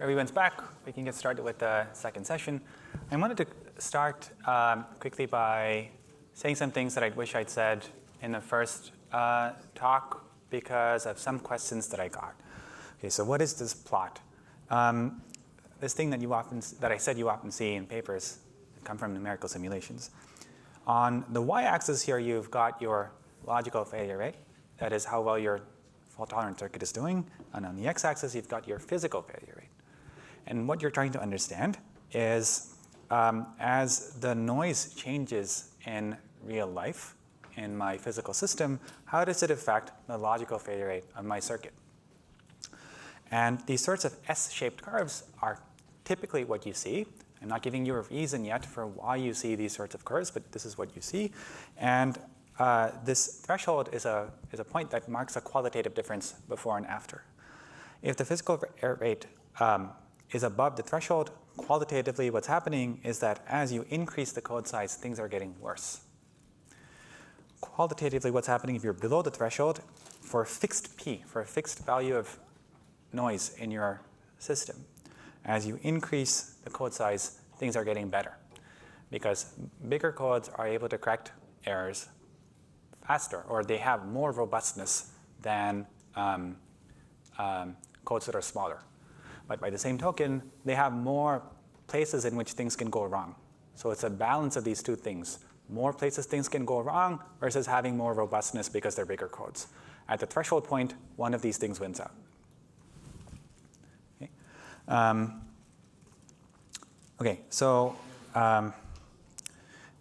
everyone's back, we can get started with the second session. I wanted to start quickly by saying some things that I wish I'd said in the first talk because of some questions that I got. Okay, so what is this plot? This thing that I said you often see in papers that come from numerical simulations. On the y-axis here, you've got your logical failure rate. That is how well your fault-tolerant circuit is doing. And on the x-axis, you've got your physical failure rate. And what you're trying to understand is as the noise changes in real life, in my physical system, how does it affect the logical failure rate of my circuit? And these sorts of S-shaped curves are typically what you see. I'm not giving you a reason yet for why you see these sorts of curves, but this is what you see. And this threshold is a point that marks a qualitative difference before and after. If the physical error rate is above the threshold, qualitatively what's happening is that as you increase the code size, things are getting worse. Qualitatively, what's happening if you're below the threshold, for a fixed p, for a fixed value of noise in your system, as you increase the code size, things are getting better. Because bigger codes are able to correct errors faster, or they have more robustness than codes that are smaller. But by the same token, they have more places in which things can go wrong. So it's a balance of these two things. More places things can go wrong versus having more robustness because they're bigger codes. At the threshold point, one of these things wins out. Okay, so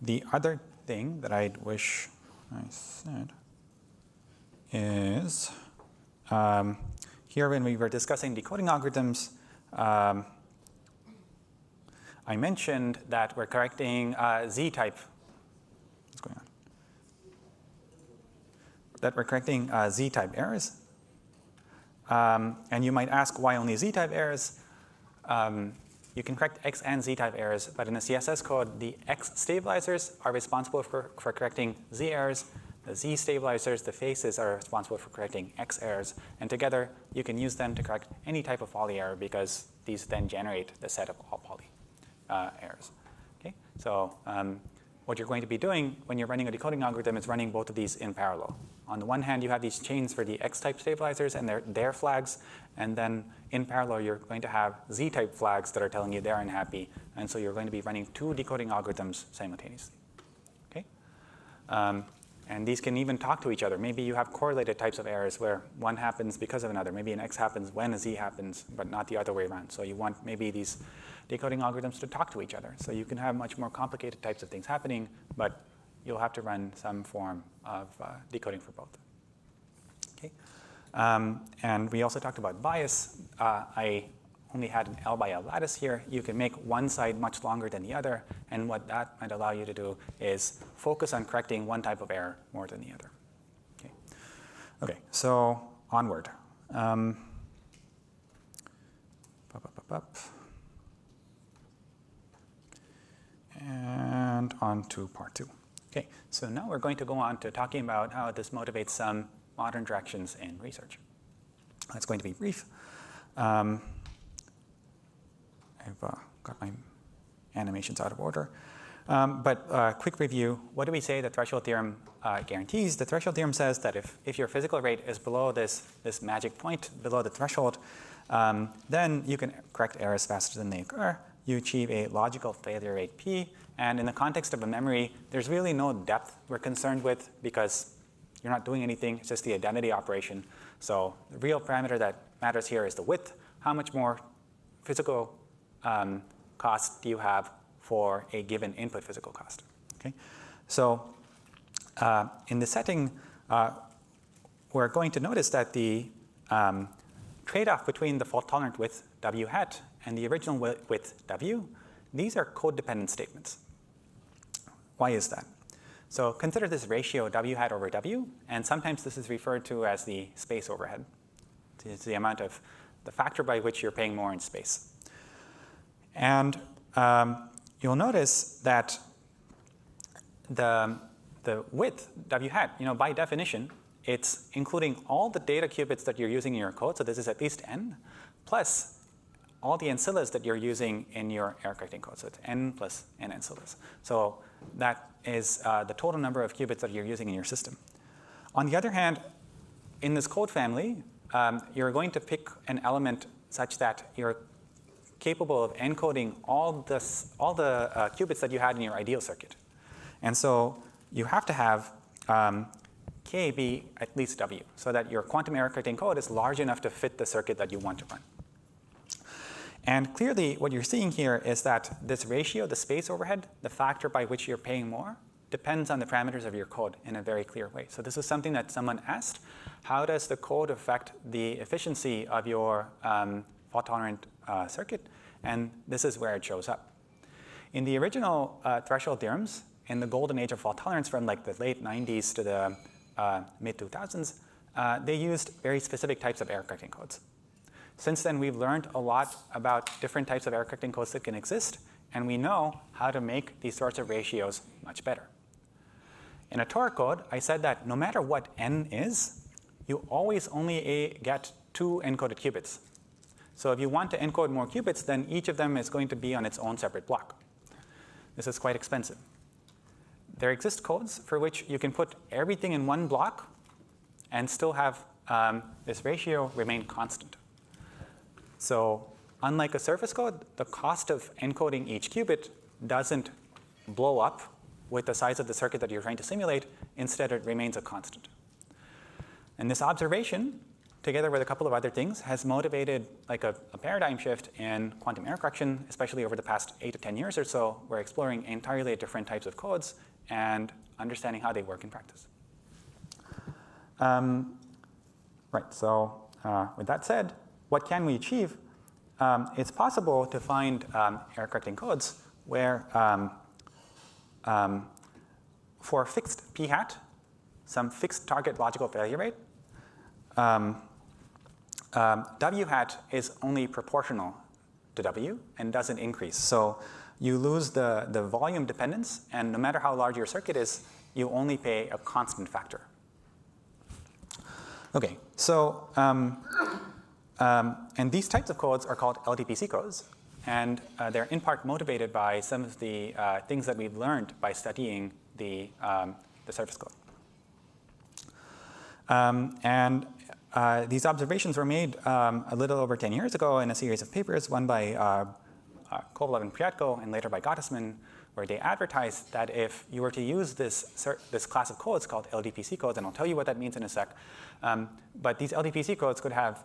the other thing that I wish I said is here when we were discussing decoding algorithms, I mentioned that we're correcting Z-type. What's going on? That we're correcting Z-type errors. And you might ask why only Z-type errors. You can correct X and Z-type errors, but in the CSS code, the X stabilizers are responsible for correcting Z errors. The Z stabilizers, the faces, are responsible for correcting X errors. And together, you can use them to correct any type of poly error because these then generate the set of all poly errors. Okay? So what you're going to be doing when you're running a decoding algorithm is running both of these in parallel. On the one hand, you have these chains for the X-type stabilizers and their flags. And then in parallel, you're going to have Z-type flags that are telling you they're unhappy. And so you're going to be running two decoding algorithms simultaneously. Okay? And these can even talk to each other. Maybe you have correlated types of errors where one happens because of another. Maybe an X happens when a Z happens, but not the other way around. So you want maybe these decoding algorithms to talk to each other. So you can have much more complicated types of things happening, but you'll have to run some form of decoding for both. Okay. And we also talked about bias. I only had an L by L lattice here. You can make one side much longer than the other, and what that might allow you to do is focus on correcting one type of error more than the other. Okay, okay, so onward. And on to part 2. Okay, so now we're going to go on to talking about how this motivates some modern directions in research. That's going to be brief. I've got my animations out of order. But quick review, what do we say the threshold theorem guarantees? The threshold theorem says that if your physical rate is below this magic point, below the threshold, then you can correct errors faster than they occur. You achieve a logical failure rate P. And in the context of a memory, there's really no depth we're concerned with because you're not doing anything. It's just the identity operation. So the real parameter that matters here is the width. How much more physical cost do you have for a given input physical cost? Okay, so in this setting, we're going to notice that the trade-off between the fault-tolerant width W hat and the original width W, these are code-dependent statements. Why is that? So consider this ratio W hat over W, and sometimes this is referred to as the space overhead. It's the amount of the factor by which you're paying more in space. And you'll notice that the width, W hat, by definition, it's including all the data qubits that you're using in your code. So this is at least n, plus all the ancillas that you're using in your error correcting code. So it's n plus n ancillas. So that is the total number of qubits that you're using in your system. On the other hand, in this code family, you're going to pick an element such that you're capable of encoding all the qubits that you had in your ideal circuit. And so you have to have k be at least w, so that your quantum error correcting code is large enough to fit the circuit that you want to run. And clearly, what you're seeing here is that this ratio, the space overhead, the factor by which you're paying more, depends on the parameters of your code in a very clear way. So this is something that someone asked. How does the code affect the efficiency of your fault-tolerant circuit? And this is where it shows up. In the original threshold theorems, in the golden age of fault tolerance from like the late 90s to the mid-2000s, they used very specific types of error correcting codes. Since then, we've learned a lot about different types of error correcting codes that can exist, and we know how to make these sorts of ratios much better. In a Tor code, I said that no matter what n is, you always only get 2 encoded qubits. So if you want to encode more qubits, then each of them is going to be on its own separate block. This is quite expensive. There exist codes for which you can put everything in one block and still have this ratio remain constant. So unlike a surface code, the cost of encoding each qubit doesn't blow up with the size of the circuit that you're trying to simulate. Instead, it remains a constant. And this observation, together with a couple of other things, has motivated like a paradigm shift in quantum error correction, especially over the past 8 to 10 years or so. We're exploring entirely different types of codes and understanding how they work in practice. Right, so with that said, what can we achieve? It's possible to find error correcting codes where for a fixed p hat, some fixed target logical failure rate, w hat is only proportional to w and doesn't increase. So you lose the volume dependence, and no matter how large your circuit is, you only pay a constant factor. Okay, so and these types of codes are called LDPC codes, and they're in part motivated by some of the things that we've learned by studying the surface code. These observations were made a little over 10 years ago in a series of papers, one by Kovalov and Priatko, and later by Gottesman, where they advertised that if you were to use this class of codes called LDPC codes, and I'll tell you what that means in a sec, but these LDPC codes could have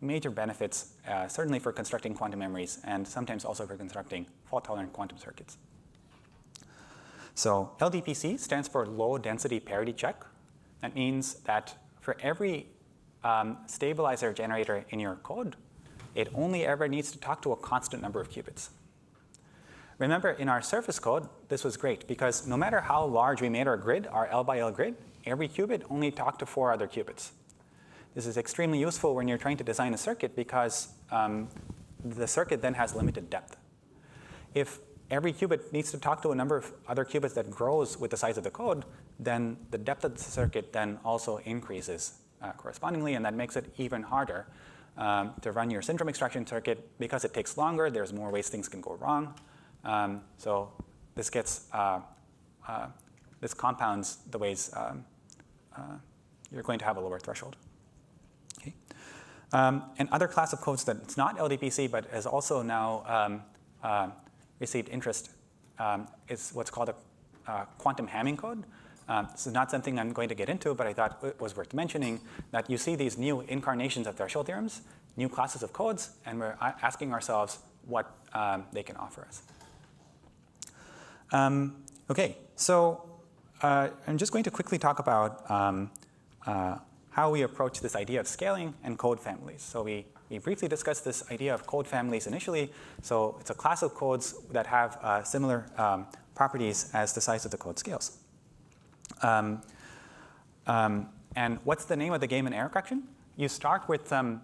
major benefits, certainly for constructing quantum memories, and sometimes also for constructing fault-tolerant quantum circuits. So LDPC stands for low density parity check. That means that for every stabilizer generator in your code, it only ever needs to talk to a constant number of qubits. Remember, in our surface code, this was great because no matter how large we made our grid, our L by L grid, every qubit only talked to 4 other qubits. This is extremely useful when you're trying to design a circuit because the circuit then has limited depth. If every qubit needs to talk to a number of other qubits that grows with the size of the code, then the depth of the circuit then also increases correspondingly, and that makes it even harder to run your syndrome extraction circuit because it takes longer, there's more ways things can go wrong. So this gets, this compounds the ways you're going to have a lower threshold. Okay. Another class of codes that's not LDPC but has also now received interest is what's called a quantum Hamming code. This is not something I'm going to get into, but I thought it was worth mentioning that you see these new incarnations of threshold theorems, new classes of codes, and we're asking ourselves what they can offer us. Okay, so I'm just going to quickly talk about how we approach this idea of scaling and code families. So we briefly discussed this idea of code families initially. So it's a class of codes that have similar properties as the size of the code scales. And what's the name of the game in error correction? You start with some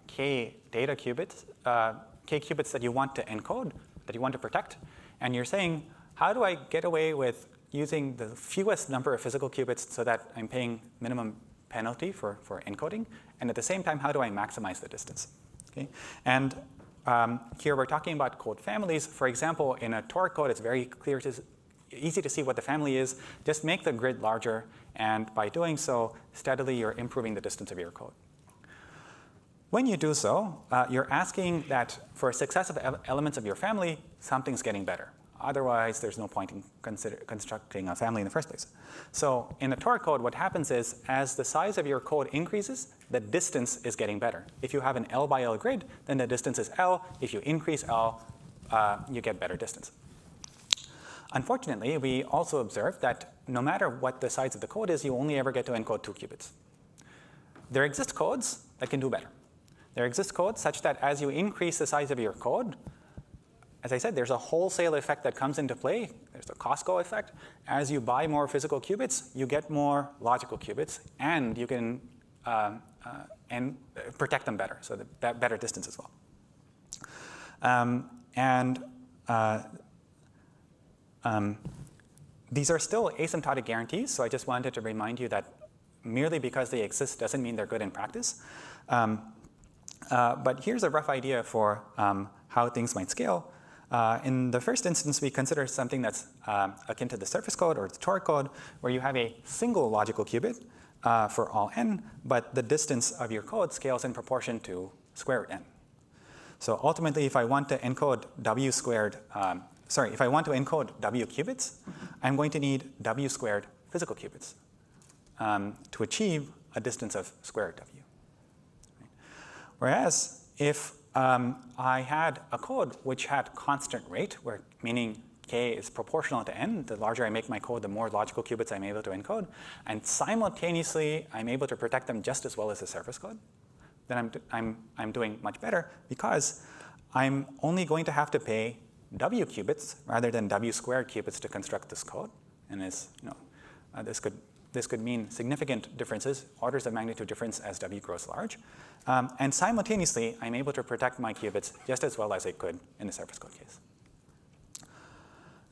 k data qubits, k qubits that you want to encode, that you want to protect, and you're saying, how do I get away with using the fewest number of physical qubits so that I'm paying minimum penalty for encoding, and at the same time, how do I maximize the distance? Okay? And here we're talking about code families. For example, in a Tor code, it's very clear, easy to see what the family is. Just make the grid larger, and by doing so, steadily you're improving the distance of your code. When you do so, you're asking that for successive elements of your family, something's getting better. Otherwise, there's no point in constructing a family in the first place. So in the Tor code, what happens is, as the size of your code increases, the distance is getting better. If you have an L by L grid, then the distance is L. If you increase L, you get better distance. Unfortunately, we also observed that no matter what the size of the code is, you only ever get to encode 2 qubits. There exist codes that can do better. There exist codes such that as you increase the size of your code, as I said, there's a wholesale effect that comes into play. There's the Costco effect. As you buy more physical qubits, you get more logical qubits, and you can protect them better, so that better distance as well. These are still asymptotic guarantees, so I just wanted to remind you that merely because they exist doesn't mean they're good in practice. But here's a rough idea for how things might scale. In the first instance, we consider something that's akin to the surface code or the Tor code, where you have a single logical qubit for all n, but the distance of your code scales in proportion to square root n. So ultimately, if I want to encode w squared, if I want to encode w qubits, I'm going to need w squared physical qubits to achieve a distance of square root w. Right? Whereas if I had a code which had constant rate, meaning k is proportional to n. The larger I make my code, the more logical qubits I'm able to encode. And simultaneously, I'm able to protect them just as well as the surface code. Then I'm doing much better, because I'm only going to have to pay w qubits rather than w squared qubits to construct this code. And this could mean significant differences, orders of magnitude difference as w grows large. And simultaneously, I'm able to protect my qubits just as well as I could in the surface code case.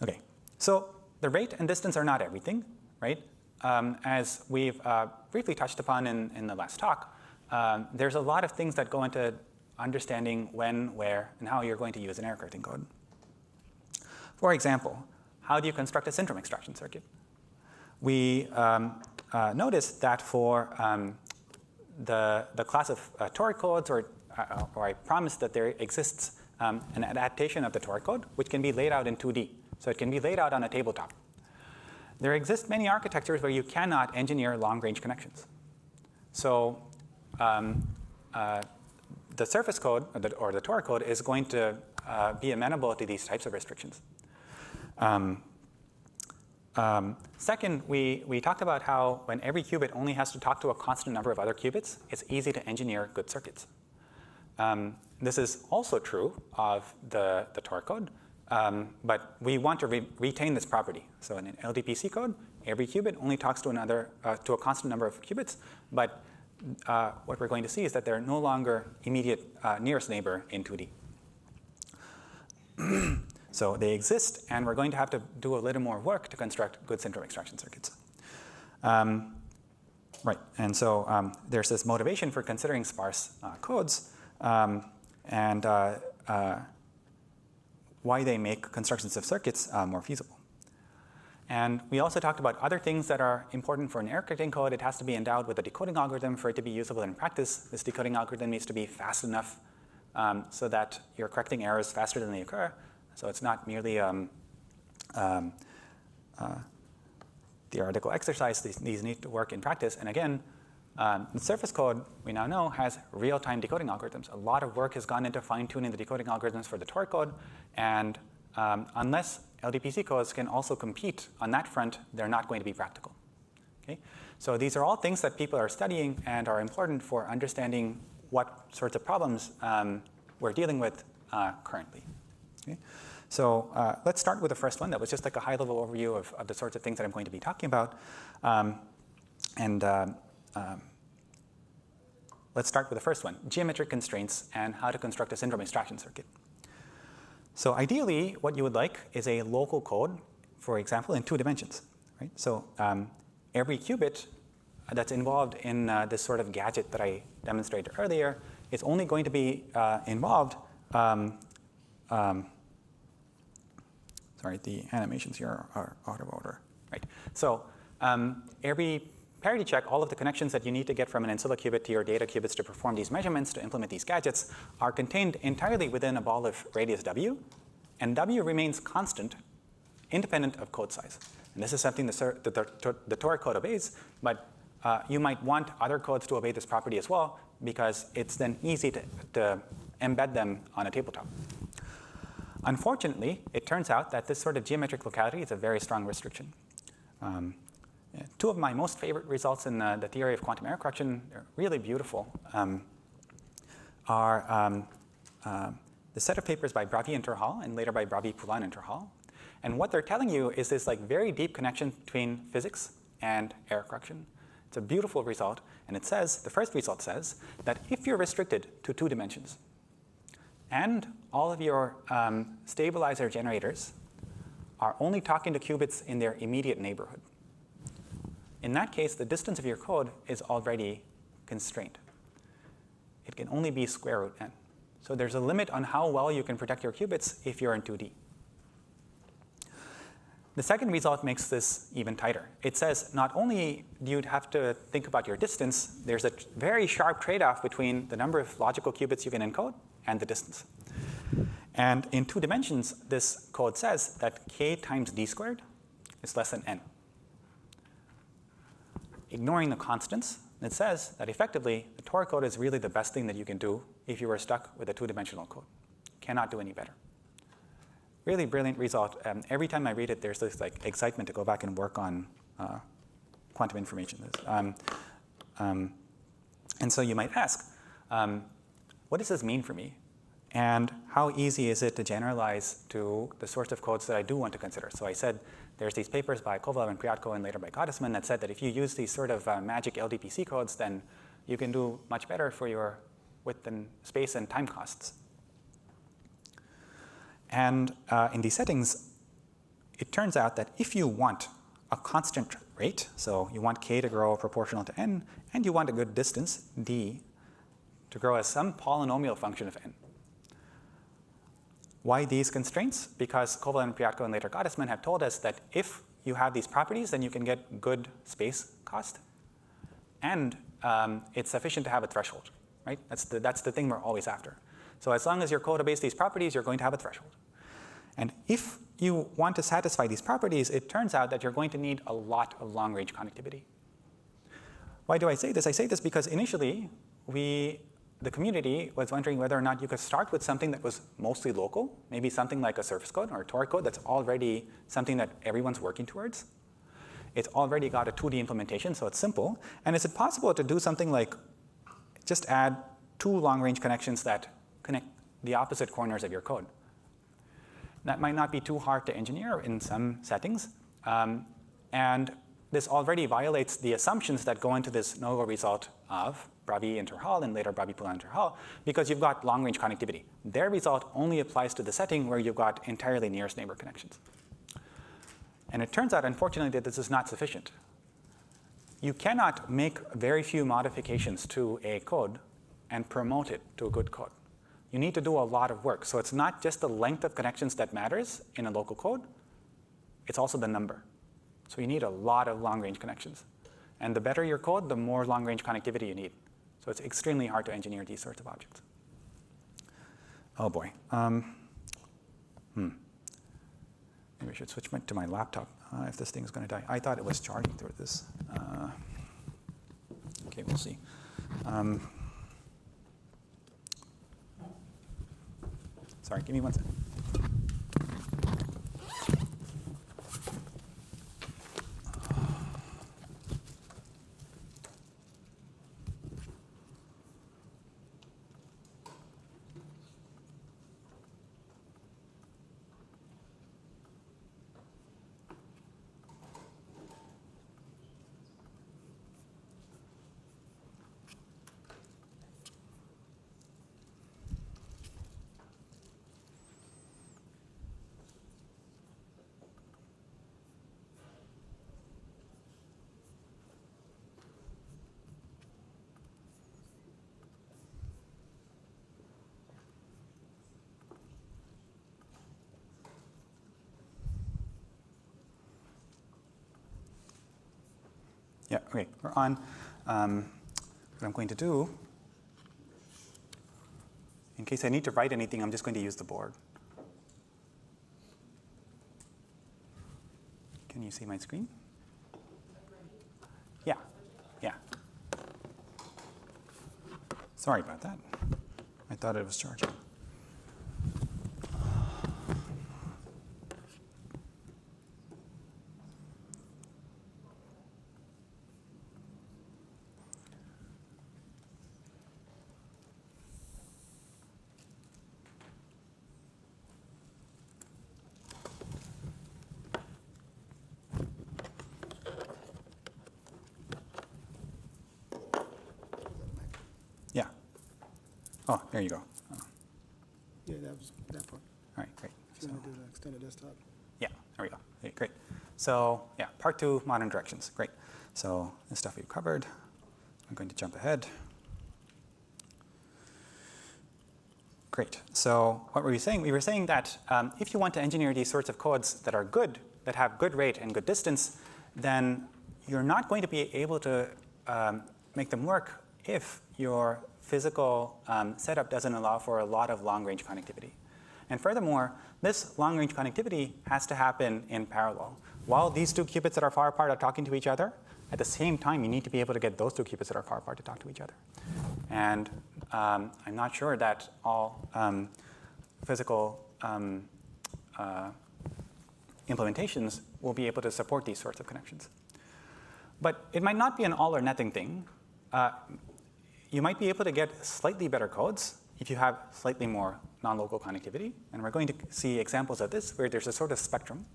OK, so the rate and distance are not everything, right? As we've briefly touched upon in the last talk, there's a lot of things that go into understanding when, where, and how you're going to use an error correcting code. For example, how do you construct a syndrome extraction circuit? We noticed that for the class of Tor codes, or I promised that there exists an adaptation of the Tor code, which can be laid out in 2D. So it can be laid out on a tabletop. There exist many architectures where you cannot engineer long-range connections. So the surface code, or the Tor code, is going to be amenable to these types of restrictions. Second, we talked about how when every qubit only has to talk to a constant number of other qubits, it's easy to engineer good circuits. This is also true of the Tor code, but we want to retain this property. So in an LDPC code, every qubit only talks to a constant number of qubits, but what we're going to see is that they're no longer immediate nearest neighbor in 2D. So they exist, and we're going to have to do a little more work to construct good syndrome extraction circuits. Right, and so there's this motivation for considering sparse codes, and why they make constructions of circuits more feasible. And we also talked about other things that are important for an error correcting code. It has to be endowed with a decoding algorithm for it to be usable in practice. This decoding algorithm needs to be fast enough so that you're correcting errors faster than they occur. So it's not merely theoretical exercise. These need to work in practice. And again, the surface code, we now know, has real-time decoding algorithms. A lot of work has gone into fine-tuning the decoding algorithms for the Tor code. And unless LDPC codes can also compete on that front, they're not going to be practical. Okay? So these are all things that people are studying and are important for understanding what sorts of problems we're dealing with currently. Okay? So let's start with the first one. That was just like a high-level overview of the sorts of things that I'm going to be talking about. Let's start with the first one, geometric constraints and how to construct a syndrome extraction circuit. So ideally, what you would like is a local code, for example, in 2 dimensions. Right? So every qubit that's involved in this sort of gadget that I demonstrated earlier is only going to be involved sorry, the animations here are out of order. Right. So every parity check, all of the connections that you need to get from an ancilla qubit to your data qubits to perform these measurements, to implement these gadgets, are contained entirely within a ball of radius W, and W remains constant, independent of code size. And this is something the Tor code obeys, but you might want other codes to obey this property as well, because it's then easy to embed them on a tabletop. Unfortunately, it turns out that this sort of geometric locality is a very strong restriction. Two of my most favorite results in the theory of quantum error correction, they're really beautiful, are the set of papers by Bravi and Terhal, and later by Bravi, Poulan, and Terhal. And what they're telling you is this like very deep connection between physics and error correction. It's a beautiful result, and it says, the first result says, that if you're restricted to 2 dimensions, and all of your stabilizer generators are only talking to qubits in their immediate neighborhood, in that case, the distance of your code is already constrained. It can only be square root n. So there's a limit on how well you can protect your qubits if you're in 2D. The second result makes this even tighter. It says not only do you have to think about your distance, there's a very sharp trade-off between the number of logical qubits you can encode and the distance. And in 2 dimensions, this code says that k times d squared is less than n. Ignoring the constants, it says that effectively the Tor code is really the best thing that you can do if you were stuck with a 2-dimensional code. Cannot do any better. Really brilliant result. Every time I read it, there's this like excitement to go back and work on quantum information. And so you might ask, what does this mean for me? And how easy is it to generalize to the sorts of codes that I do want to consider? So I said there's these papers by Kovalev and Priatko and later by Gottesman that said that if you use these sort of magic LDPC codes, then you can do much better for your width and space and time costs. And in these settings, it turns out that if you want a constant rate, so you want k to grow proportional to n, and you want a good distance, d, to grow as some polynomial function of n. Why these constraints? Because Kovalev and Priatko and later Gottesman have told us that if you have these properties, then you can get good space cost, and it's sufficient to have a threshold, right? That's the thing we're always after. So as long as your code obeys these properties, you're going to have a threshold. And if you want to satisfy these properties, it turns out that you're going to need a lot of long-range connectivity. Why do I say this? I say this because initially, the community was wondering whether or not you could start with something that was mostly local, maybe something like a surface code or a Tor code that's already something that everyone's working towards. It's already got a 2D implementation, so it's simple. And is it possible to do something like just add 2 long-range connections that connect the opposite corners of your code? That might not be too hard to engineer in some settings. And this already violates the assumptions that go into this no-go result of Bravi and Terhal and later Bravi, Poulan, and Terhal, because you've got long-range connectivity. Their result only applies to the setting where you've got entirely nearest neighbor connections. And it turns out, unfortunately, that this is not sufficient. You cannot make very few modifications to a code and promote it to a good code. You need to do a lot of work. So it's not just the length of connections that matters in a local code. It's also the number. So you need a lot of long-range connections. And the better your code, the more long-range connectivity you need. So it's extremely hard to engineer these sorts of objects. Oh, boy. Maybe I should switch to my laptop if this thing is going to die. I thought it was charging through this. OK, we'll see. Sorry, give me 1 second. Yeah, okay, we're on. What I'm going to do, in case I need to write anything, I'm just going to use the board. Can you see my screen? Yeah, yeah. Sorry about that. I thought it was charging. Yeah. Oh, there you go. Oh. Yeah, that was that part. All right, great. If you want to do the extended desktop. Yeah, there we go. Okay, great. So yeah, part 2, modern directions. Great. So the stuff we've covered. I'm going to jump ahead. Great. So what were we saying? We were saying that if you want to engineer these sorts of codes that are good, that have good rate and good distance, then you're not going to be able to make them work if your physical setup doesn't allow for a lot of long-range connectivity. And furthermore, this long-range connectivity has to happen in parallel. While these 2 qubits that are far apart are talking to each other, at the same time, you need to be able to get those 2 qubits that are far apart to talk to each other. And I'm not sure that all physical implementations will be able to support these sorts of connections. But it might not be an all or nothing thing. You might be able to get slightly better codes if you have slightly more non-local connectivity. And we're going to see examples of this where there's a sort of spectrum.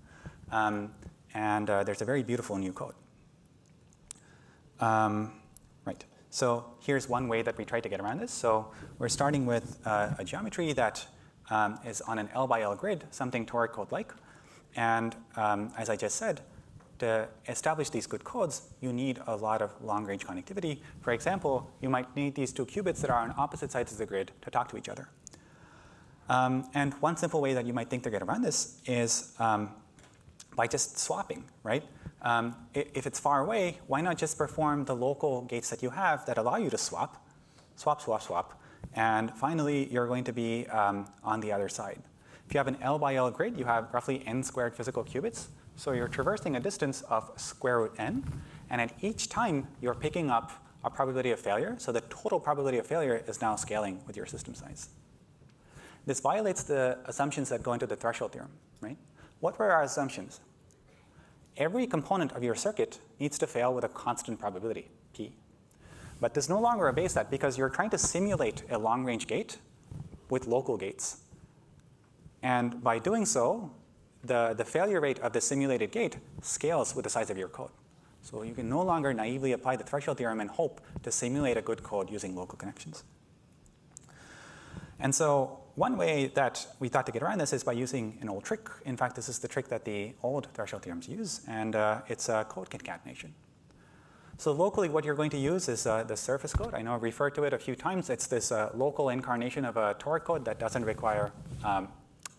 And there's a very beautiful new code. Right. So here's one way that we try to get around this. So we're starting with a geometry that is on an L by L grid, something toric code-like. And as I just said, to establish these good codes, you need a lot of long-range connectivity. For example, you might need these 2 qubits that are on opposite sides of the grid to talk to each other. And one simple way that you might think to get around this is by just swapping, right? If it's far away, why not just perform the local gates that you have that allow you to swap, swap, swap, swap, and finally you're going to be on the other side. If you have an L by L grid, you have roughly n squared physical qubits. So you're traversing a distance of square root n, and at each time you're picking up a probability of failure. So the total probability of failure is now scaling with your system size. This violates the assumptions that go into the threshold theorem, right? What were our assumptions? Every component of your circuit needs to fail with a constant probability, p. But this no longer obeys that because you're trying to simulate a long-range gate with local gates. And by doing so, the failure rate of the simulated gate scales with the size of your code. So you can no longer naively apply the threshold theorem and hope to simulate a good code using local connections. And so one way that we thought to get around this is by using an old trick. In fact, this is the trick that the old threshold theorems use, and it's code concatenation. So locally, what you're going to use is the surface code. I know I've referred to it a few times. It's this local incarnation of a toric code that doesn't require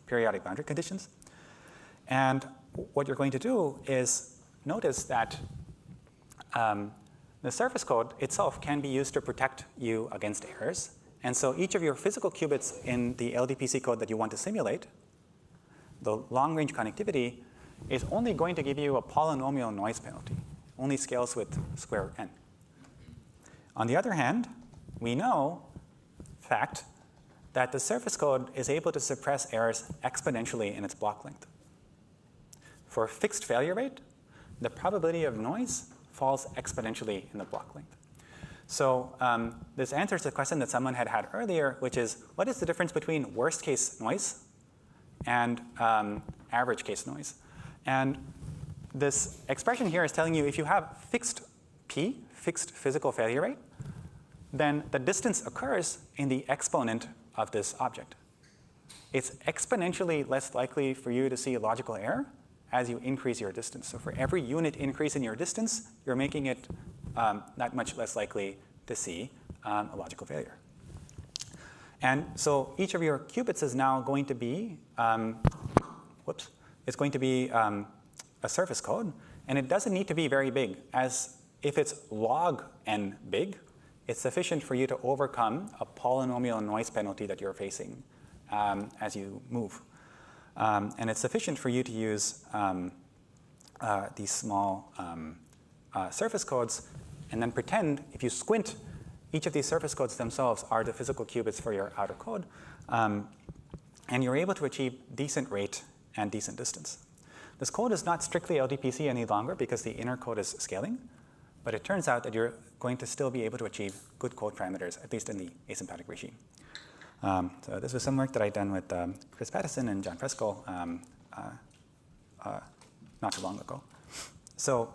periodic boundary conditions. And what you're going to do is notice that the surface code itself can be used to protect you against errors. And so each of your physical qubits in the LDPC code that you want to simulate, the long-range connectivity, is only going to give you a polynomial noise penalty. Only scales with square root n. On the other hand, we know, fact, that the surface code is able to suppress errors exponentially in its block length. For a fixed failure rate, the probability of noise falls exponentially in the block length. So this answers the question that someone had earlier, which is, what is the difference between worst case noise and average case noise? And this expression here is telling you if you have fixed p, fixed physical failure rate, then the distance occurs in the exponent of this object. It's exponentially less likely for you to see a logical error as you increase your distance. So for every unit increase in your distance, you're making it that much less likely to see a logical failure. And so each of your qubits is now going to be, it's going to be a surface code. And it doesn't need to be very big. As if it's log n big, it's sufficient for you to overcome a polynomial noise penalty that you're facing as you move. And it's sufficient for you to use these small surface codes and then pretend, if you squint, each of these surface codes themselves are the physical qubits for your outer code. And you're able to achieve decent rate and decent distance. This code is not strictly LDPC any longer because the inner code is scaling. But it turns out that you're going to still be able to achieve good code parameters, at least in the asymptotic regime. So this was some work that I'd done with Chris Pattison and John Fresco not too long ago. So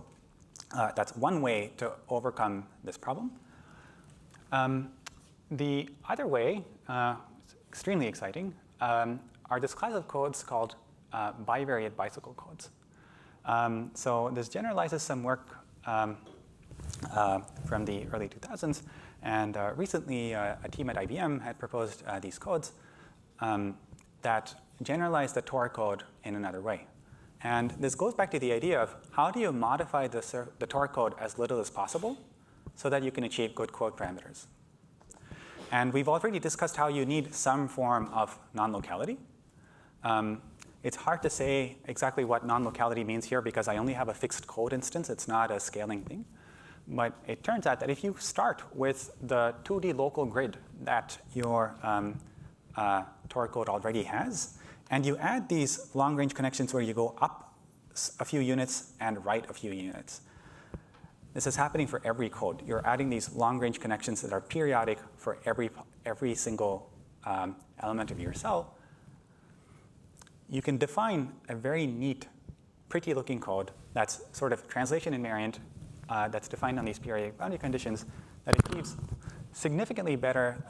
that's one way to overcome this problem. The other way, extremely exciting, are this class of codes called bivariate bicycle codes. So this generalizes some work from the early 2000s. And recently, a team at IBM had proposed these codes that generalize the Tor code in another way. And this goes back to the idea of how do you modify the Tor code as little as possible so that you can achieve good code parameters. And we've already discussed how you need some form of non-locality. It's hard to say exactly what non-locality means here because I only have a fixed code instance. It's not a scaling thing. But it turns out that if you start with the 2D local grid that your Tor code already has, and you add these long-range connections where you go up a few units and right a few units. This is happening for every code. You're adding these long-range connections that are periodic for every single element of your cell. You can define a very neat, pretty-looking code that's sort of translation invariant, that's defined on these periodic boundary conditions that achieves significantly better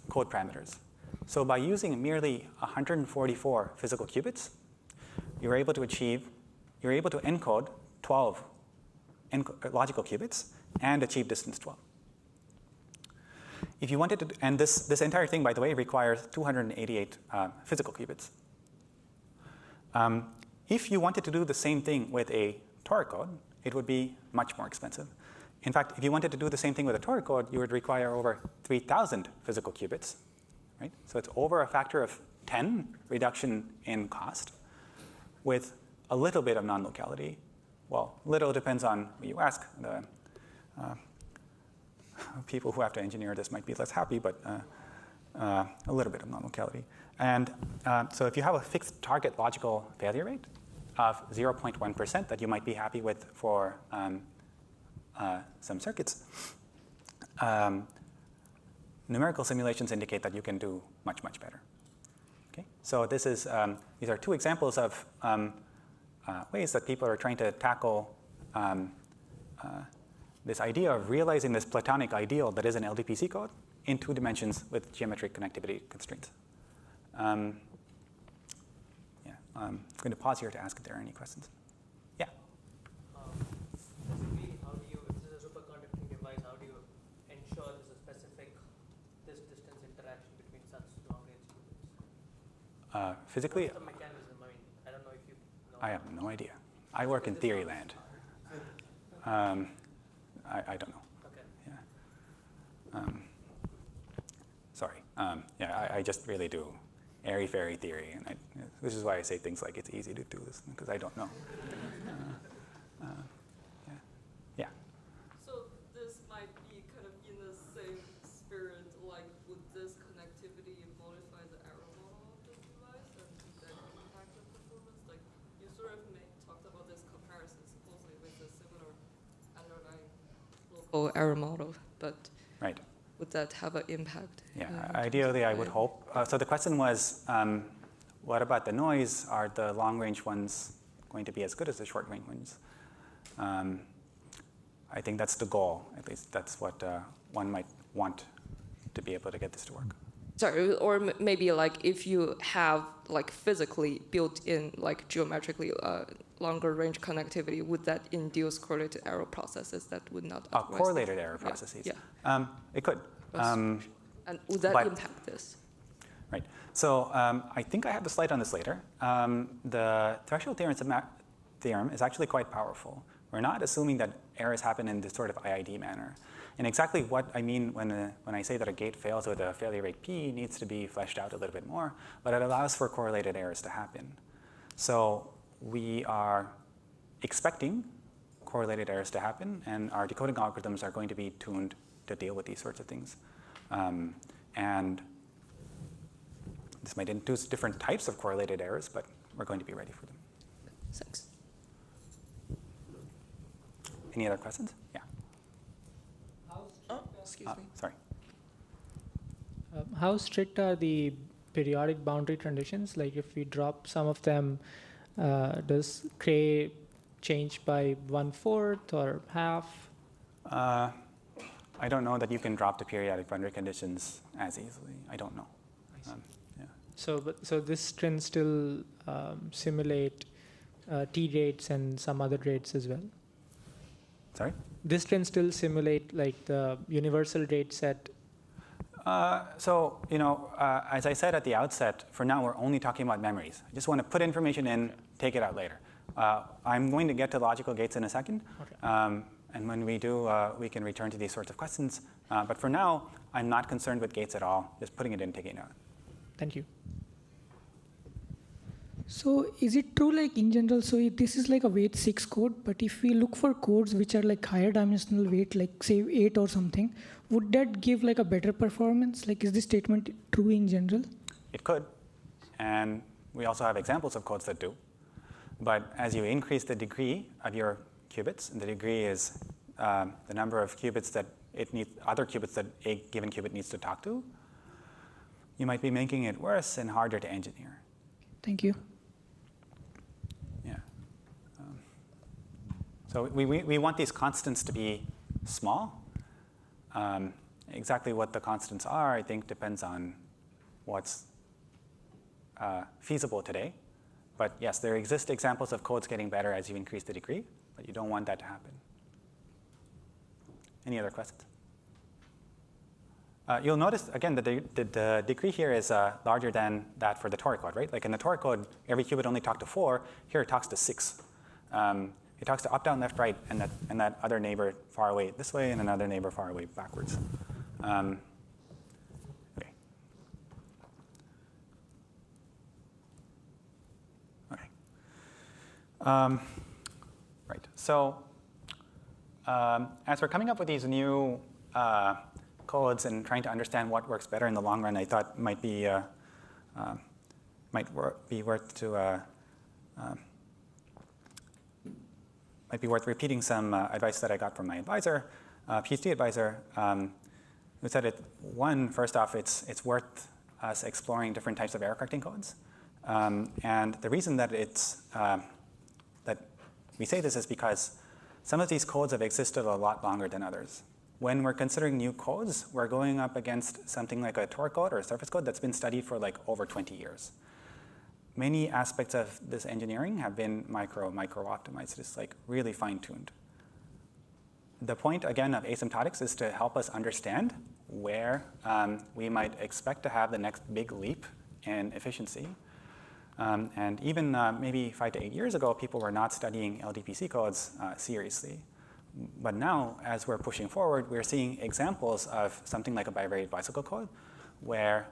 code parameters. So by using merely 144 physical qubits, you're able to encode 12 logical qubits and achieve distance 12. If you wanted to, and this entire thing, by the way, requires 288 physical qubits. If you wanted to do the same thing with a Tor code, it would be much more expensive. In fact, if you wanted to do the same thing with a Tor code, you would require over 3,000 physical qubits. Right? So it's over a factor of 10 reduction in cost with a little bit of non-locality. Well, little depends on who you ask. The people who have to engineer this might be less happy, but a little bit of non-locality. And so if you have a fixed target logical failure rate of 0.1% that you might be happy with for some circuits, numerical simulations indicate that you can do much, much better. Okay? So this is, these are two examples of ways that people are trying to tackle this idea of realizing this Platonic ideal that is an LDPC code in 2 dimensions with geometric connectivity constraints. I'm going to pause here to ask if there are any questions. Yeah? Physically, how do you, if this is a superconducting device, how do you ensure there's a specific distance interaction between such long-range qubits? Physically? What's the mechanism? I mean, I don't know if you know. I have no idea. I work in theory land. I don't know. Okay. Yeah. Sorry. Yeah, I just really do airy-fairy theory, and this is why I say things like it's easy to do this, because I don't know. Yeah. So this might be kind of in the same spirit, like would this connectivity modify the error model of this device and then impact the performance? Like you sort of talked about this comparison supposedly with a similar underlying local error model, but Right. would that have an impact? Yeah, ideally I would hope. So the question was, what about the noise? Are the long-range ones going to be as good as the short-range ones? I think that's the goal. At least that's what one might want to be able to get this to work. Sorry, or maybe like if you have like physically built in like geometrically longer range connectivity, would that induce correlated error processes that would not otherwise? Correlated error processes. Yeah. It could. And would that impact this? Right. So I think I have the slide on this later. The threshold theorem is actually quite powerful. We're not assuming that errors happen in this sort of IID manner. And exactly what I mean when I say that a gate fails with a failure rate P needs to be fleshed out a little bit more, but it allows for correlated errors to happen. So we are expecting correlated errors to happen, and our decoding algorithms are going to be tuned to deal with these sorts of things. And this might induce different types of correlated errors, but we're going to be ready for them. Thanks. Any other questions? Yeah. Oh, excuse me. Sorry. How strict are the periodic boundary conditions? Like if we drop some of them, does Cray change by 1/4 or half? I don't know that you can drop the periodic boundary conditions as easily. I don't know. Yeah. So this can still simulate T rates and some other rates as well? Sorry? This can still simulate like the universal rate set. So, as I said at the outset, for now we're only talking about memories. I just want to put information in, take it out later. I'm going to get to logical gates in a second. Okay. And when we do, we can return to these sorts of questions. But for now, I'm not concerned with gates at all, just putting it in, taking it out. Thank you. So is it true, like in general, so this is like a weight 6 code, but if we look for codes which are like higher dimensional weight, like say 8 or something, would that give like a better performance? Like is this statement true in general? It could. And we also have examples of codes that do. But as you increase the degree of your qubits, and the degree is the number of qubits that other qubits that a given qubit needs to talk to, you might be making it worse and harder to engineer. Thank you. Yeah. So we want these constants to be small. Exactly what the constants are, I think, depends on what's feasible today. But yes, there exist examples of codes getting better as you increase the degree, but you don't want that to happen. Any other questions? You'll notice, again, that the degree here is larger than that for the toric code, right? Like in the toric code, every qubit only talks to 4. Here it talks to 6. It talks to up, down, left, right, and that other neighbor far away this way, and another neighbor far away backwards. Okay. Right. So as we're coming up with these new codes and trying to understand what works better in the long run, I thought might be worth repeating some advice that I got from my advisor, PhD advisor, who said first off, it's worth us exploring different types of error correcting codes. And the reason that that we say this is because some of these codes have existed a lot longer than others. When we're considering new codes, we're going up against something like a toric code or a surface code that's been studied for like over 20 years. Many aspects of this engineering have been micro-optimized, just like really fine-tuned. The point, again, of asymptotics is to help us understand where we might expect to have the next big leap in efficiency. And even maybe 5 to 8 years ago, people were not studying LDPC codes seriously. But now, as we're pushing forward, we're seeing examples of something like a bivariate bicycle code, where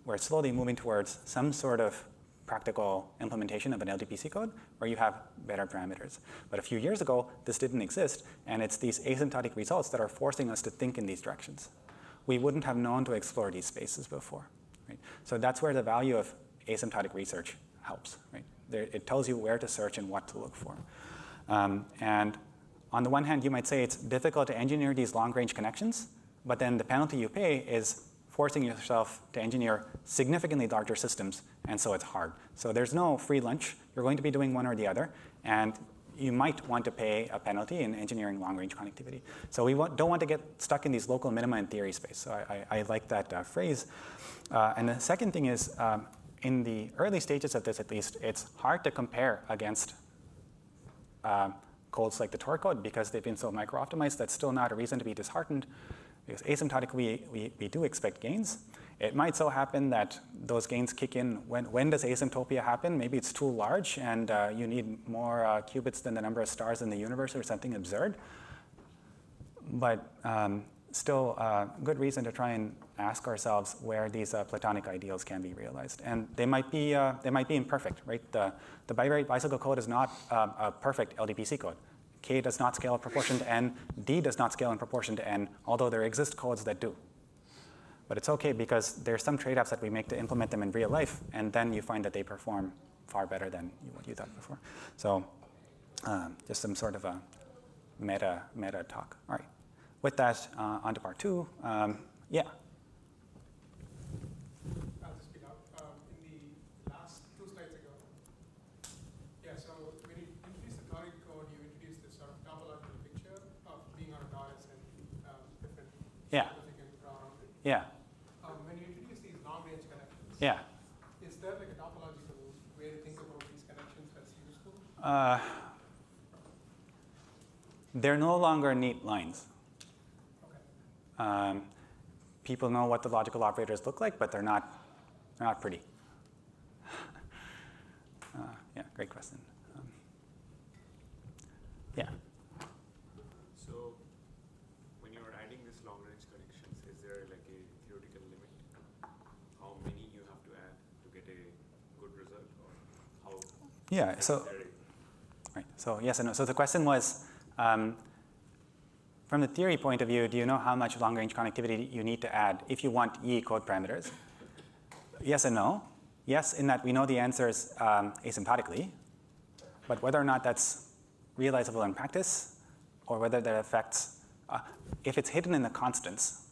we're slowly moving towards some sort of practical implementation of an LDPC code where you have better parameters. But a few years ago, this didn't exist, and it's these asymptotic results that are forcing us to think in these directions. We wouldn't have known to explore these spaces before. Right? So that's where the value of asymptotic research helps. Right? It tells you where to search and what to look for. And on the one hand, you might say it's difficult to engineer these long-range connections, but then the penalty you pay is forcing yourself to engineer significantly larger systems, and so it's hard. So there's no free lunch. You're going to be doing one or the other, and you might want to pay a penalty in engineering long-range connectivity. So we don't want to get stuck in these local minima in theory space. So I like that phrase. And the second thing is, in the early stages of this at least, it's hard to compare against codes like the toric code because they've been so micro-optimized. That's still not a reason to be disheartened, because asymptotically we do expect gains. It might so happen that those gains kick in. When does asymptopia happen? Maybe it's too large and you need more qubits than the number of stars in the universe or something absurd. But still, good reason to try and ask ourselves where these platonic ideals can be realized. And they might be imperfect, right? The bivariate bicycle code is not a perfect LDPC code. K does not scale in proportion to n. D does not scale in proportion to n, although there exist codes that do. But it's okay because there's some trade-offs that we make to implement them in real life, and then you find that they perform far better than what you thought before. So just some sort of a meta talk. All right. With that, on to part 2. Yeah. I'll just pick up. In the last 2 slides ago, so when you introduce the conic code, you introduce this sort of topological picture of being on a torus and different Yeah. circles you can draw around it. Yeah. When you introduce these long-range connections, Yeah. is there like a topological way to think about these connections as useful? They're no longer neat lines. Okay. People know what the logical operators look like, but they're not pretty. Yeah, great question. Yeah. So when you're adding these long-range connections, is there like a theoretical limit? How many you have to add to get a good result, or how? Yeah. So, right. So yes and no. So the question was, from the theory point of view, do you know how much long-range connectivity you need to add if you want Yi code parameters? Yes and no. Yes, in that we know the answers asymptotically, but whether or not that's realizable in practice, or whether that affects, if it's hidden in the constants,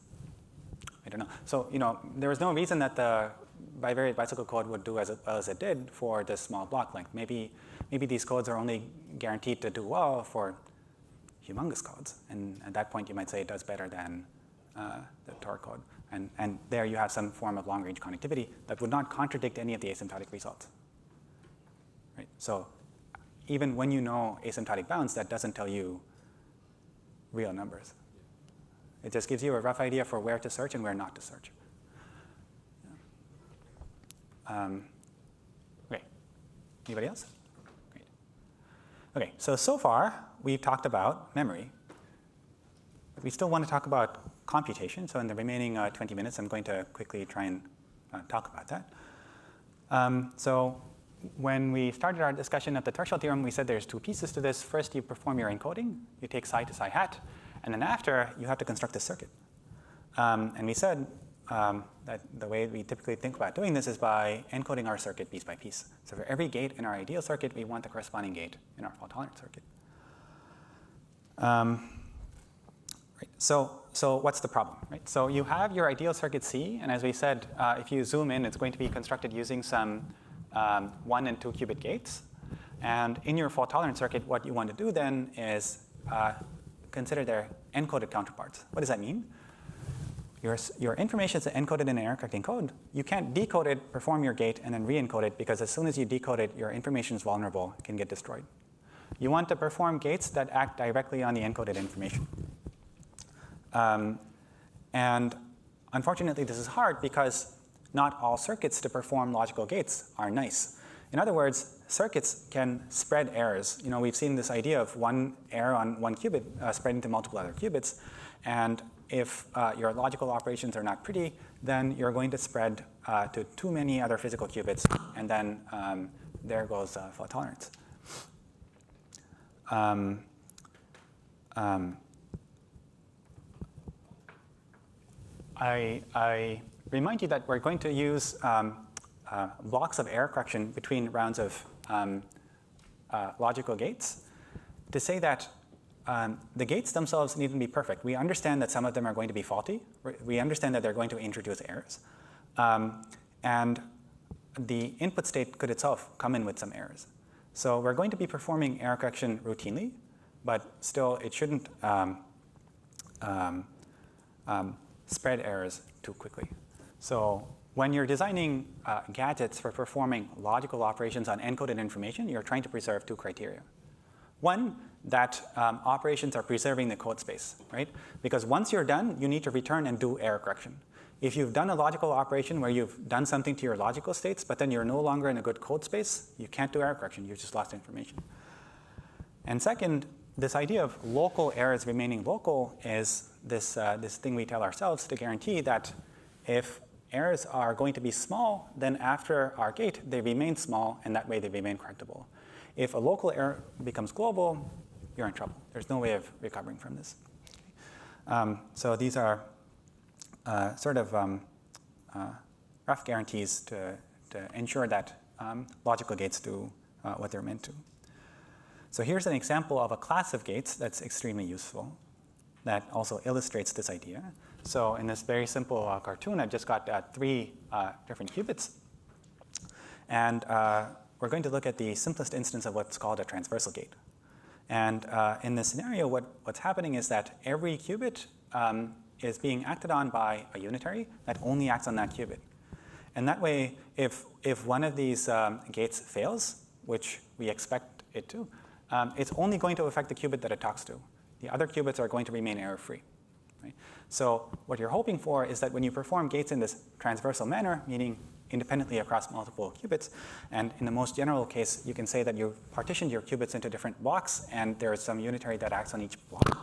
I don't know. So there was no reason that the bivariate bicycle code would do as well as it did for this small block length. Maybe these codes are only guaranteed to do well for humongous codes, and at that point you might say it does better than the Tor code. And there you have some form of long-range connectivity that would not contradict any of the asymptotic results. Right? So even when you know asymptotic bounds, that doesn't tell you real numbers. It just gives you a rough idea for where to search and where not to search. Great. Anybody else? Great. Okay, so far we've talked about memory. But we still want to talk about computation. So in the remaining 20 minutes, I'm going to quickly try and talk about that. So when we started our discussion of the threshold theorem, we said there's 2 pieces to this. First, you perform your encoding. You take psi to psi hat. And then after, you have to construct a circuit. And we said that the way we typically think about doing this is by encoding our circuit piece by piece. So for every gate in our ideal circuit, we want the corresponding gate in our fault-tolerant circuit. Right. So what's the problem? Right? So you have your ideal circuit C, and as we said, if you zoom in, it's going to be constructed using some 1 and 2 qubit gates. And in your fault-tolerant circuit, what you want to do then is consider their encoded counterparts. What does that mean? Your information is encoded in an error-correcting code. You can't decode it, perform your gate, and then re-encode it, because as soon as you decode it, your information is vulnerable, it can get destroyed. You want to perform gates that act directly on the encoded information. And unfortunately, this is hard because not all circuits to perform logical gates are nice. In other words, circuits can spread errors. We've seen this idea of one error on 1 qubit spreading to multiple other qubits. And if your logical operations are not pretty, then you're going to spread to too many other physical qubits, and then there goes fault tolerance. I remind you that we're going to use blocks of error correction between rounds of logical gates to say that the gates themselves need to be perfect. We understand that some of them are going to be faulty. We understand that they're going to introduce errors. And the input state could itself come in with some errors. So we're going to be performing error correction routinely, but still it shouldn't spread errors too quickly. So when you're designing gadgets for performing logical operations on encoded information, you're trying to preserve 2 criteria. One, that operations are preserving the code space, right? Because once you're done, you need to return and do error correction. if you've done a logical operation where you've done something to your logical states, but then you're no longer in a good code space, you can't do error correction. You've just lost information. And second, this idea of local errors remaining local is this thing we tell ourselves to guarantee that if errors are going to be small, then after our gate, they remain small, and that way they remain correctable. If a local error becomes global, you're in trouble. There's no way of recovering from this. So these are sort of rough guarantees to ensure that logical gates do what they're meant to. So here's an example of a class of gates that's extremely useful that also illustrates this idea. So in this very simple cartoon, I've just got 3 different qubits. And we're going to look at the simplest instance of what's called a transversal gate. And in this scenario, what's happening is that every qubit is being acted on by a unitary that only acts on that qubit. And that way, if one of these gates fails, which we expect it to, it's only going to affect the qubit that it talks to. The other qubits are going to remain error-free. Right? So what you're hoping for is that when you perform gates in this transversal manner, meaning independently across multiple qubits, and in the most general case, you can say that you've partitioned your qubits into different blocks, and there is some unitary that acts on each block.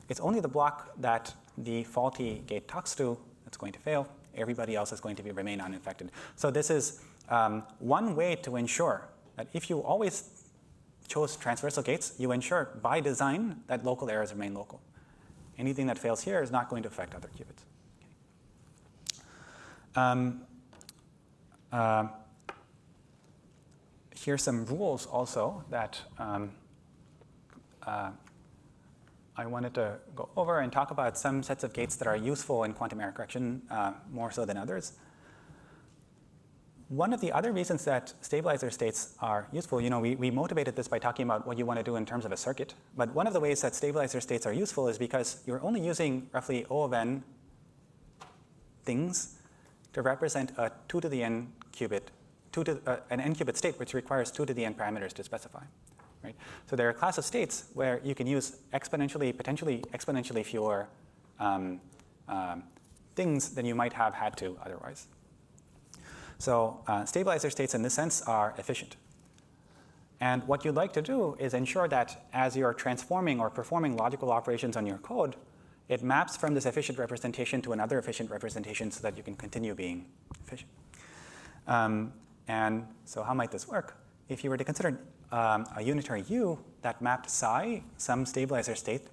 It's only the block that the faulty gate talks to that's going to fail. Everybody else is going to remain uninfected. So this is one way to ensure that if you always chose transversal gates, you ensure by design that local errors remain local. Anything that fails here is not going to affect other qubits. Here's some rules also that I wanted to go over and talk about some sets of gates that are useful in quantum error correction more so than others. One of the other reasons that stabilizer states are useful, we motivated this by talking about what you want to do in terms of a circuit. But one of the ways that stabilizer states are useful is because you're only using roughly O of n things to represent a 2 to the n qubit, an n qubit state, which requires 2 to the n parameters to specify. Right? So there are a class of states where you can use potentially exponentially fewer things than you might have had to otherwise. So stabilizer states in this sense are efficient. And what you'd like to do is ensure that as you're transforming or performing logical operations on your code, it maps from this efficient representation to another efficient representation so that you can continue being efficient. And so how might this work? If you were to consider a unitary U that mapped psi, some stabilizer state,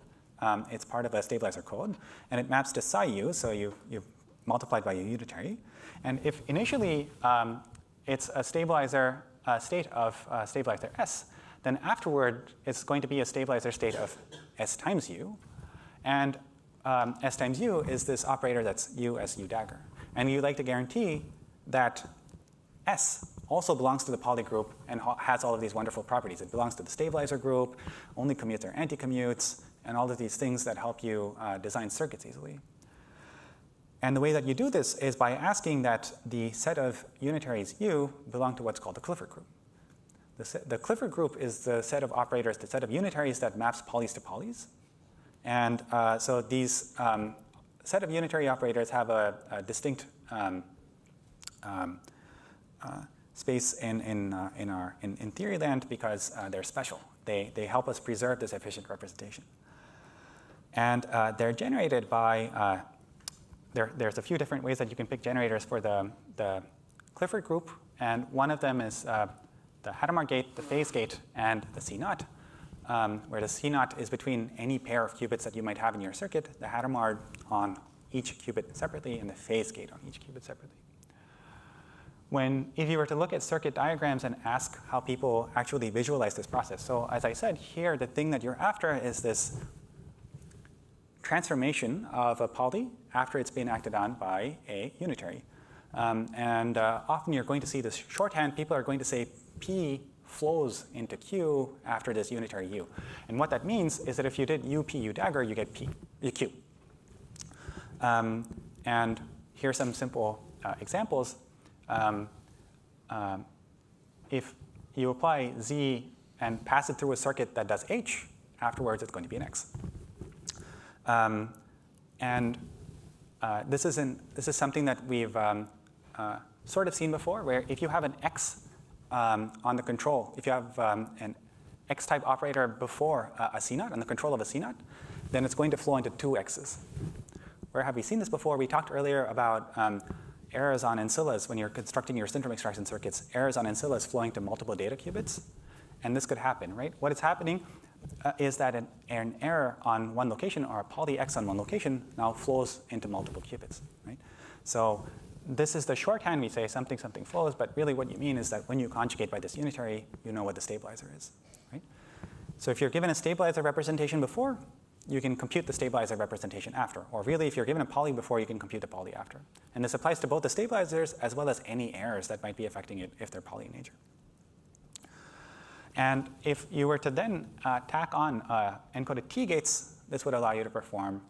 it's part of a stabilizer code, and it maps to psi U, so you've multiplied by a unitary. And if initially it's a stabilizer state of stabilizer S, then afterward it's going to be a stabilizer state of S times U. And S times U is this operator that's U as U dagger. And you'd like to guarantee that S also belongs to the poly group and has all of these wonderful properties. It belongs to the stabilizer group, only commutes or anti-commutes, and all of these things that help you design circuits easily. And the way that you do this is by asking that the set of unitaries U belong to what's called the Clifford group. The Clifford group is the set of operators, the set of unitaries that maps polys to polys. And so these set of unitary operators have a distinct space in theory land because they're special. They help us preserve this efficient representation. And they're generated by there's a few different ways that you can pick generators for the Clifford group, and one of them is the Hadamard gate, the phase gate, and the C-naught, where the C-naught is between any pair of qubits that you might have in your circuit, the Hadamard on each qubit separately, and the phase gate on each qubit separately. If you were to look at circuit diagrams and ask how people actually visualize this process, so as I said here, the thing that you're after is this transformation of a poly after it's been acted on by a unitary. Often you're going to see this shorthand. People are going to say P flows into Q after this unitary U. And what that means is that if you did U, P, U dagger, you get Q. And here's some simple examples. If you apply Z and pass it through a circuit that does H, afterwards it's going to be an X. this is something that we've sort of seen before, where if you have an X on the control, if you have an X-type operator before a C0 on the control of a C0, then it's going to flow into two X's. Where have we seen this before? We talked earlier about errors on ancillas when you're constructing your syndrome extraction circuits, errors on ancillas flowing to multiple data qubits. And this could happen, right? What is happening is that an error on one location or a poly X on one location now flows into multiple qubits, right? So this is the shorthand we say something flows, but really what you mean is that when you conjugate by this unitary, you know what the stabilizer is, right? So if you're given a stabilizer representation before, you can compute the stabilizer representation after. Or really, if you're given a poly before, you can compute the poly after. And this applies to both the stabilizers as well as any errors that might be affecting it if they're poly in nature. And if you were to then tack on encoded T gates, this would allow you to perform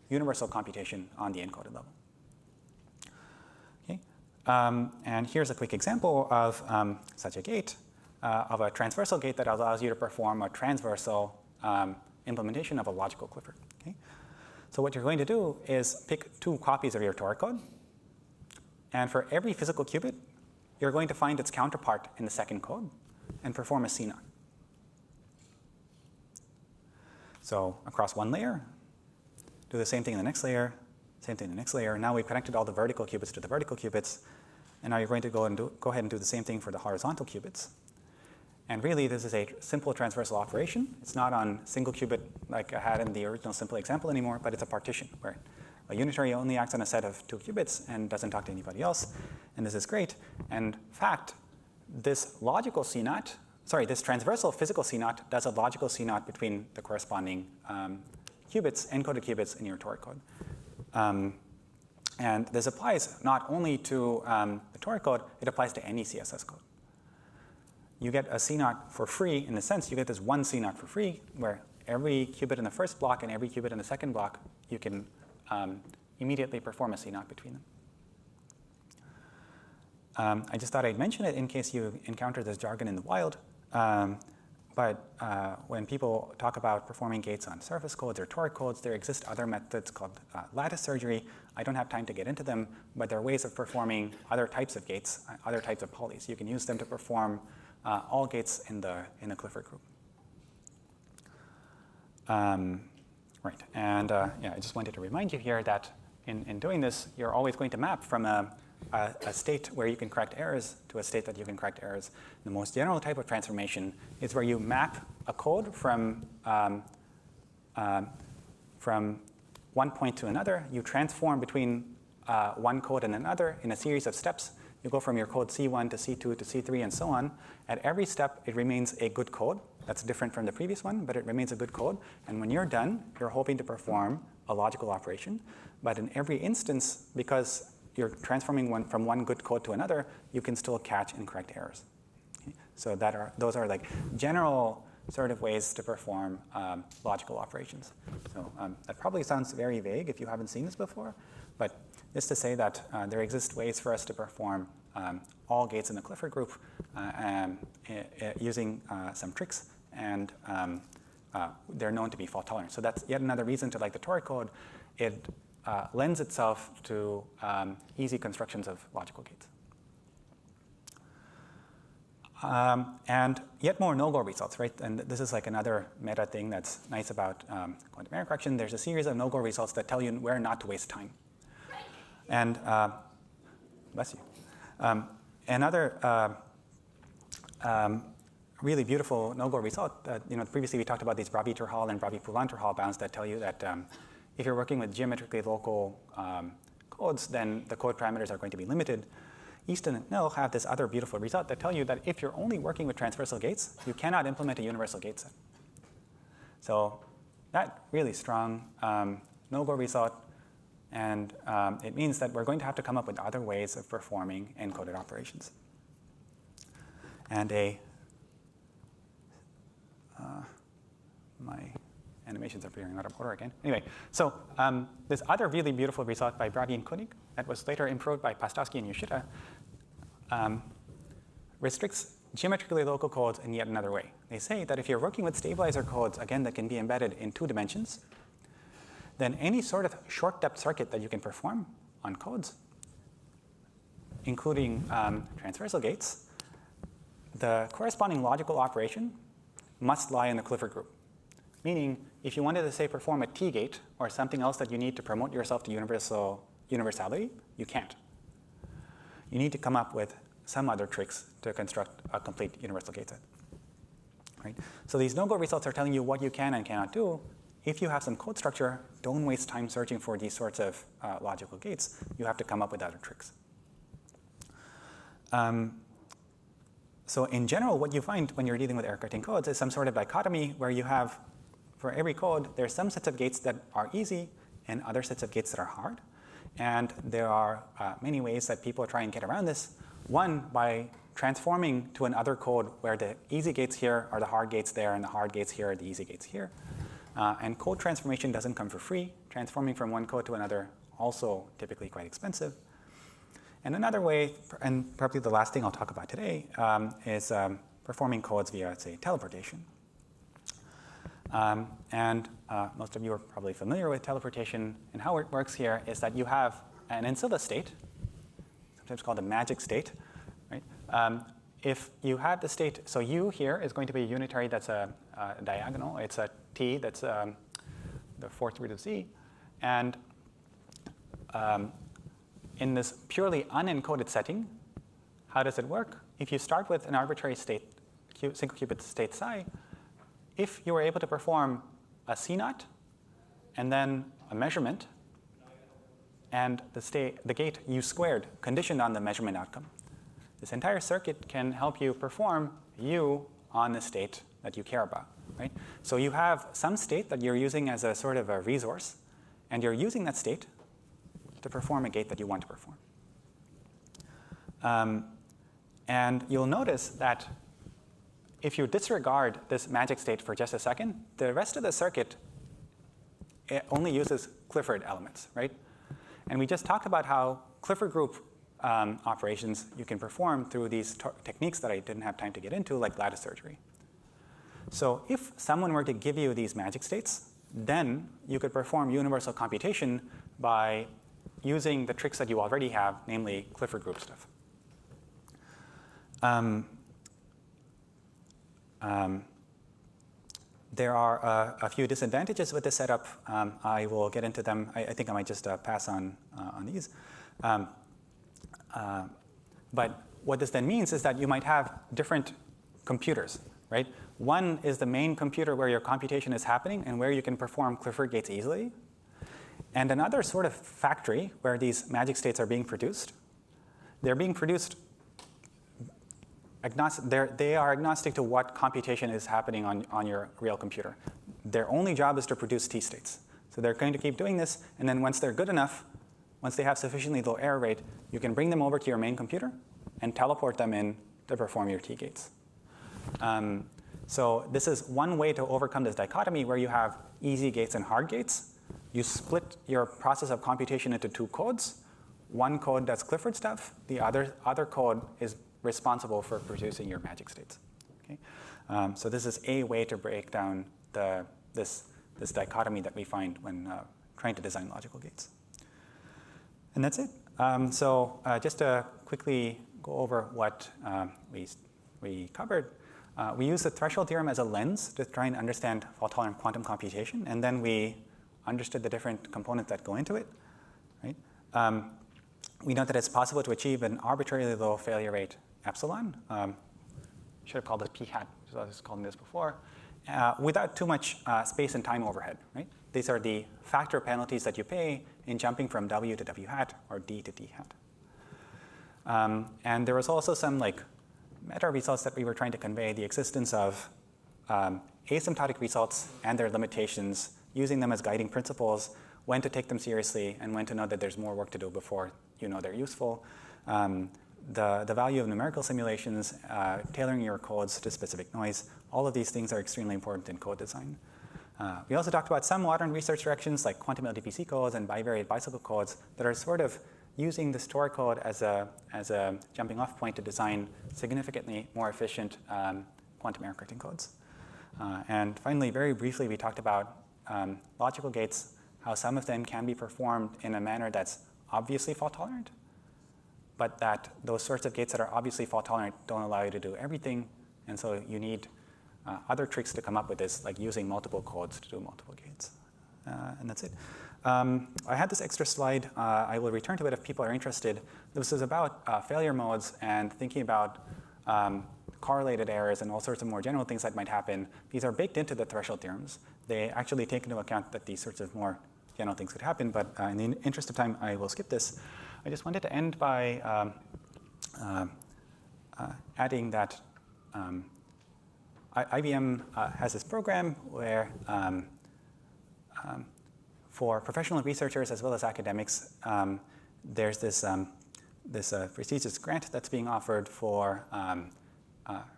universal computation on the encoded level. Okay. And here's a quick example of such a gate, of a transversal gate that allows you to perform a transversal implementation of a logical Clifford. Okay? So what you're going to do is pick two copies of your Tor code. And for every physical qubit, you're going to find its counterpart in the second code and perform a C0. So across one layer, do the same thing in the next layer, same thing in the next layer. Now we've connected all the vertical qubits to the vertical qubits. And now you're going to go ahead and do the same thing for the horizontal qubits. And really, this is a simple transversal operation. It's not on single qubit like I had in the original simple example anymore, but it's a partition where a unitary only acts on a set of two qubits and doesn't talk to anybody else. And this is great. And in fact, this logical C0, this transversal physical C0 does a logical C0 between the corresponding qubits, encoded qubits in your Tor code. And this applies not only to the Tor code, it applies to any CSS code. You get a C0 for free in the sense you get this one C0 for free, where every qubit in the first block and every qubit in the second block, you can immediately perform a C0 between them. I just thought I'd mention it in case you encounter this jargon in the wild. But when people talk about performing gates on surface codes or Tor codes, there exist other methods called lattice surgery. I don't have time to get into them, but there are ways of performing other types of gates, other types of polys. You can use them to perform all gates in the Clifford group. Right, and yeah, I just wanted to remind you here that in doing this, you're always going to map from a state where you can correct errors to a state that you can correct errors. The most general type of transformation is where you map a code from one point to another. You transform between one code and another in a series of steps. You go from your code C1 to C2 to C3 and so on. At every step, it remains a good code. That's different from the previous one, but it remains a good code. And when you're done, you're hoping to perform a logical operation. But in every instance, because you're transforming from one good code to another, you can still catch and correct errors. Okay? So those are like general sort of ways to perform logical operations. So that probably sounds very vague if you haven't seen this before, but just to say that there exist ways for us to perform all gates in the Clifford group using some tricks, and they're known to be fault tolerant. So that's yet another reason to like the Tor code. It lends itself to easy constructions of logical gates. And yet more no-go results, right? And this is like another meta thing that's nice about quantum error correction. There's a series of no-go results that tell you where not to waste time. And bless you. Another really beautiful no-go result, previously we talked about these Brabi-Turhal and Brabi-Poulan-Turhal bounds that tell you that if you're working with geometrically local codes, then the code parameters are going to be limited. Easton and Nil have this other beautiful result that tell you that if you're only working with transversal gates, you cannot implement a universal gate set. So that really strong no-go result, and it means that we're going to have to come up with other ways of performing encoded operations. And my animations are appearing out of order again. Anyway, so this other really beautiful result by Brabi and Koenig that was later improved by Pastowski and Yoshida restricts geometrically local codes in yet another way. They say that if you're working with stabilizer codes, again, that can be embedded in 2 dimensions, then any sort of short depth circuit that you can perform on codes, including transversal gates, the corresponding logical operation must lie in the Clifford group. Meaning, if you wanted to, say, perform a T gate or something else that you need to promote yourself to universality, you can't. You need to come up with some other tricks to construct a complete universal gate set. Right? So these no-go results are telling you what you can and cannot do. If you have some code structure, don't waste time searching for these sorts of logical gates. You have to come up with other tricks. So in general, what you find when you're dealing with error-correcting codes is some sort of dichotomy where you have, for every code, there's some sets of gates that are easy and other sets of gates that are hard. And there are many ways that people try and get around this. One, by transforming to another code where the easy gates here are the hard gates there, and the hard gates here are the easy gates here. And code transformation doesn't come for free. Transforming from one code to another also typically quite expensive. And another way, and probably the last thing I'll talk about today, is performing codes via, say, teleportation. Most of you are probably familiar with teleportation. And how it works here is that you have an ancilla state, sometimes called a magic state. Right? If you have the state, so U here is going to be a unitary that's a diagonal. It's a T that's the fourth root of Z. And in this purely unencoded setting, how does it work? If you start with an arbitrary state, single qubit state psi, if you were able to perform a C0 and then a measurement and the gate U squared conditioned on the measurement outcome, this entire circuit can help you perform U on the state that you care about. Right? So you have some state that you're using as a sort of a resource, and you're using that state to perform a gate that you want to perform. And you'll notice that if you disregard this magic state for just a second, the rest of the circuit only uses Clifford elements, right? And we just talked about how Clifford group operations you can perform through these techniques that I didn't have time to get into, like lattice surgery. So if someone were to give you these magic states, then you could perform universal computation by using the tricks that you already have, namely Clifford group stuff. There are a few disadvantages with this setup. I will get into them. I think I might just pass on these. But what this then means is that you might have different computers, right? One is the main computer where your computation is happening and where you can perform Clifford gates easily. And another sort of factory where these magic states are being produced. They're being produced they are agnostic to what computation is happening on your real computer. Their only job is to produce T states. So they're going to keep doing this, and then once they're good enough, once they have sufficiently low error rate, you can bring them over to your main computer and teleport them in to perform your T gates. So this is one way to overcome this dichotomy where you have easy gates and hard gates. You split your process of computation into two codes. One code does Clifford stuff. The other code is responsible for producing your magic states. Okay? So this is a way to break down this dichotomy that we find when trying to design logical gates. And that's it. So just to quickly go over what we covered, we use the threshold theorem as a lens to try and understand fault-tolerant quantum computation, and then we understood the different components that go into it. Right? We know that it's possible to achieve an arbitrarily low failure rate epsilon. Should have called this p hat, as I was calling this before, without too much space and time overhead. Right? These are the factor penalties that you pay in jumping from W to W hat or D to D hat. And there was also some meta results that we were trying to convey, the existence of asymptotic results and their limitations, using them as guiding principles, when to take them seriously and when to know that there's more work to do before you know they're useful. The value of numerical simulations, tailoring your codes to specific noise, all of these things are extremely important in code design. We also talked about some modern research directions like quantum LDPC codes and bivariate bicycle codes that are sort of using the store code as a jumping off point to design significantly more efficient quantum error correcting codes. And finally, very briefly, we talked about logical gates how some of them can be performed in a manner that's obviously fault tolerant, but that those sorts of gates that are obviously fault tolerant don't allow you to do everything, and so you need other tricks to come up with this, like using multiple codes to do multiple gates. And that's it. I had this extra slide. I will return to it if people are interested. This is about failure modes and thinking about correlated errors and all sorts of more general things that might happen. These are baked into the threshold theorems. They actually take into account that these sorts of more general things could happen, but in the interest of time, I will skip this. I just wanted to end by adding that IBM has this program where for professional researchers as well as academics, there's this prestigious grant that's being offered for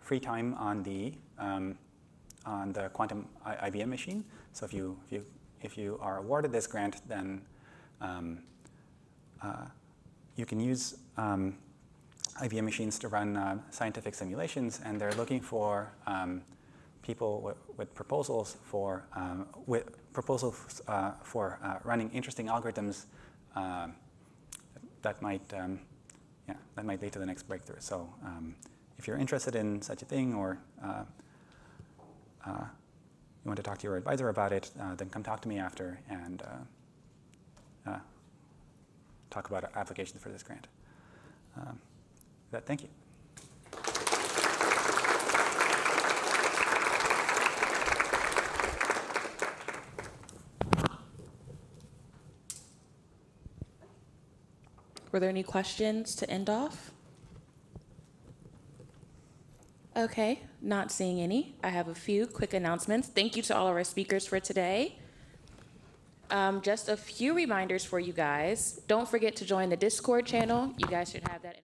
free time on the quantum IBM machine. So if you are awarded this grant, then you can use IBM machines to run scientific simulations, and they're looking for people with proposals for running interesting algorithms that might lead to the next breakthrough. So if you're interested in such a thing, or you want to talk to your advisor about it, then come talk to me after and talk about applications for this grant. Thank you. Were there any questions to end off? Okay, not seeing any. I have a few quick announcements. Thank you to all of our speakers for today. Just a few reminders for you guys. Don't forget to join the Discord channel. You guys should have that.